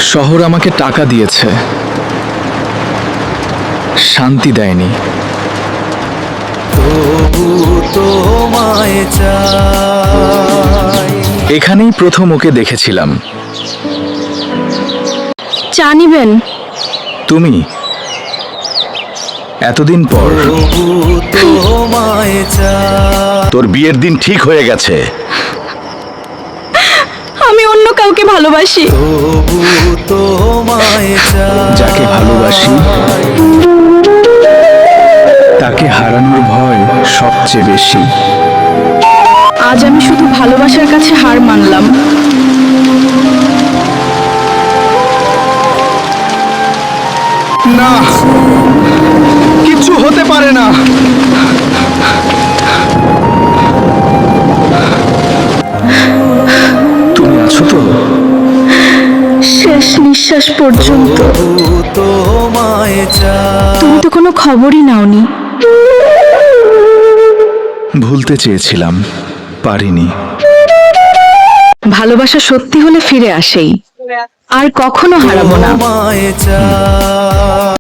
শহর আমাকে টাকা দিয়েছে, শান্তি দেয়নি। এখানেই প্রথম ওকে দেখেছিলাম। চা নিবেন? তুমি এতদিন পর। তোর বিয়ের দিন ঠিক হয়ে গেছে। আমি অন্য কাউকে ভালোবাসি। যাকে ভালোবাসি তাকে হারানোর ভয় সবচেয়ে বেশি। আজ আমি শুধু ভালোবাসার কাছে হার মানলাম। না, কিচ্ছু হতে পারে না। তুমি আছো তো? শেষ নিঃশ্বাস পর্যন্ত। তুমি তো কোনো খবরই নাওনি। ভুলতে চেয়েছিলাম, পারিনি। ভালোবাসা সত্যি হলে ফিরে আসেই, আর কখনো হারাবো না।